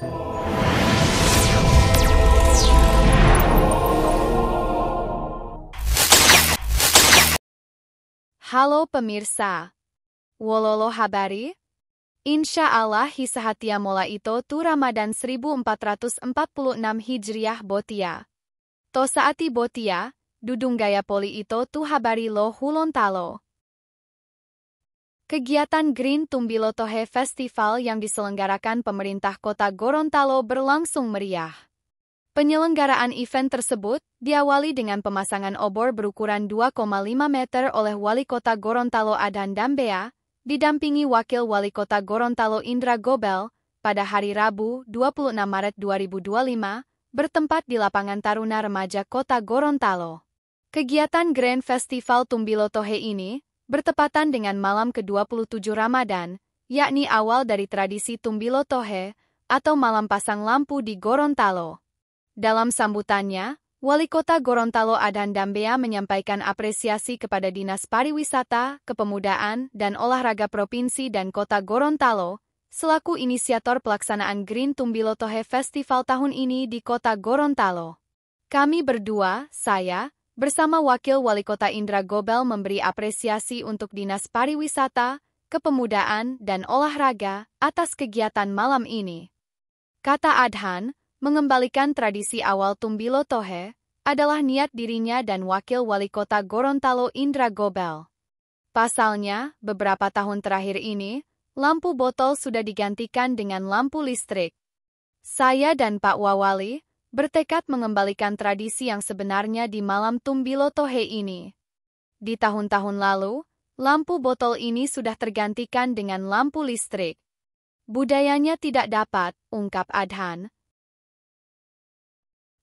Halo pemirsa. Wololo habari? Insya Allah hisahatia mola ito tu Ramadan 1446 Hijriah Botia. To saati Botia, dudung gaya poli ito tu habari lo hulontalo. Kegiatan Green Tumbilotohe Festival yang diselenggarakan pemerintah kota Gorontalo berlangsung meriah. Penyelenggaraan event tersebut diawali dengan pemasangan obor berukuran 2,5 meter oleh Wali Kota Gorontalo Adhan Dambea, didampingi Wakil Wali Kota Gorontalo Indra Gobel, pada hari Rabu 26 Maret 2025, bertempat di Lapangan Taruna Remaja Kota Gorontalo. Kegiatan Grand Festival Tumbilotohe ini bertepatan dengan malam ke-27 Ramadan, yakni awal dari tradisi Tumbilotohe atau malam pasang lampu di Gorontalo. Dalam sambutannya, Wali Kota Gorontalo Adhan Dambea menyampaikan apresiasi kepada Dinas Pariwisata, Kepemudaan, dan Olahraga Provinsi dan Kota Gorontalo, selaku inisiator pelaksanaan Green Tumbilotohe Festival tahun ini di Kota Gorontalo. Kami berdua, saya, bersama Wakil Wali Kota Indra Gobel memberi apresiasi untuk Dinas Pariwisata, Kepemudaan, dan Olahraga atas kegiatan malam ini. Kata Adhan, mengembalikan tradisi awal Tumbilotohe adalah niat dirinya dan Wakil Wali Kota Gorontalo Indra Gobel. Pasalnya, beberapa tahun terakhir ini, lampu botol sudah digantikan dengan lampu listrik. Saya dan Pak Wawali bertekad mengembalikan tradisi yang sebenarnya di malam Tumbilotohe ini. Di tahun-tahun lalu, lampu botol ini sudah tergantikan dengan lampu listrik. Budayanya tidak dapat, ungkap Adhan.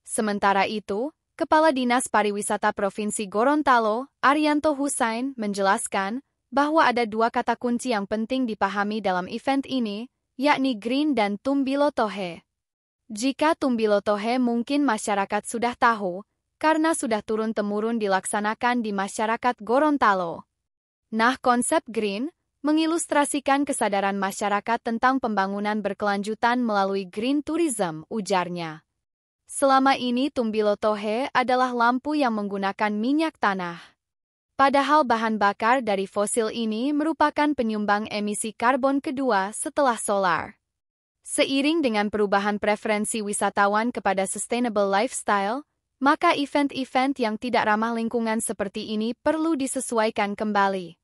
Sementara itu, Kepala Dinas Pariwisata Provinsi Gorontalo, Arianto Husain, menjelaskan bahwa ada dua kata kunci yang penting dipahami dalam event ini, yakni Green dan Tumbilotohe. Jika Tumbilotohe mungkin masyarakat sudah tahu, karena sudah turun-temurun dilaksanakan di masyarakat Gorontalo. Nah, konsep Green mengilustrasikan kesadaran masyarakat tentang pembangunan berkelanjutan melalui Green Tourism, ujarnya. Selama ini Tumbilotohe adalah lampu yang menggunakan minyak tanah. Padahal bahan bakar dari fosil ini merupakan penyumbang emisi karbon kedua setelah solar. Seiring dengan perubahan preferensi wisatawan kepada sustainable lifestyle, maka event-event yang tidak ramah lingkungan seperti ini perlu disesuaikan kembali.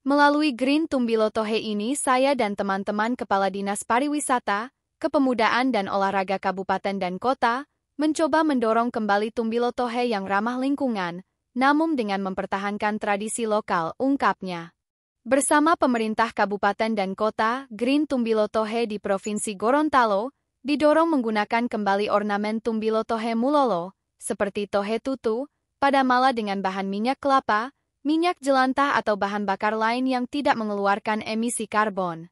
Melalui Green Tumbilotohe ini saya dan teman-teman Kepala Dinas Pariwisata, Kepemudaan dan Olahraga Kabupaten dan Kota mencoba mendorong kembali Tumbilotohe yang ramah lingkungan, namun dengan mempertahankan tradisi lokal, ungkapnya. Bersama pemerintah kabupaten dan kota, Green Tumbilotohe di Provinsi Gorontalo didorong menggunakan kembali ornamen Tumbilotohe Mulolo, seperti tohe tutu, pada mala dengan bahan minyak kelapa, minyak jelantah atau bahan bakar lain yang tidak mengeluarkan emisi karbon.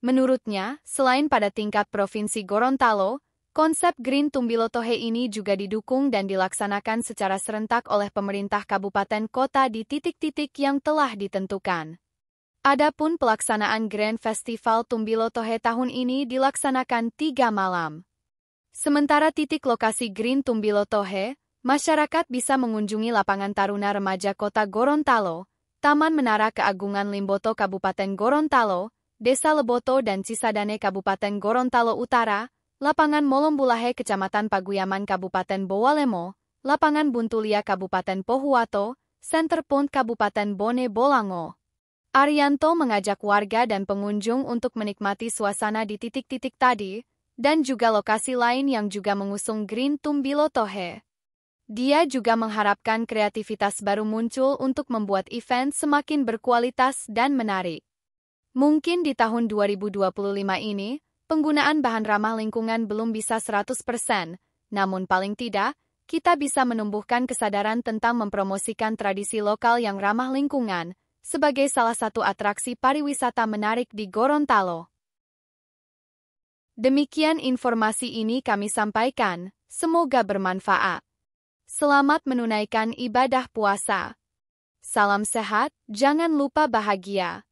Menurutnya, selain pada tingkat Provinsi Gorontalo, konsep Green Tumbilotohe ini juga didukung dan dilaksanakan secara serentak oleh pemerintah kabupaten kota di titik-titik yang telah ditentukan. Adapun pelaksanaan Grand Festival Tumbilotohe tahun ini dilaksanakan 3 malam. Sementara titik lokasi Green Tumbilotohe, masyarakat bisa mengunjungi Lapangan Taruna Remaja Kota Gorontalo, Taman Menara Keagungan Limboto Kabupaten Gorontalo, Desa Leboto dan Cisadane Kabupaten Gorontalo Utara, Lapangan Molombulahe Kecamatan Paguyaman Kabupaten Bowalemo, Lapangan Buntulia Kabupaten Pohuwato, Center Point Kabupaten Bone Bolango. Arianto mengajak warga dan pengunjung untuk menikmati suasana di titik-titik tadi, dan juga lokasi lain yang juga mengusung Green Tumbilotohe. Dia juga mengharapkan kreativitas baru muncul untuk membuat event semakin berkualitas dan menarik. Mungkin di tahun 2025 ini, penggunaan bahan ramah lingkungan belum bisa 100%, namun paling tidak, kita bisa menumbuhkan kesadaran tentang mempromosikan tradisi lokal yang ramah lingkungan, sebagai salah satu atraksi pariwisata menarik di Gorontalo. Demikian informasi ini kami sampaikan, semoga bermanfaat. Selamat menunaikan ibadah puasa. Salam sehat, jangan lupa bahagia.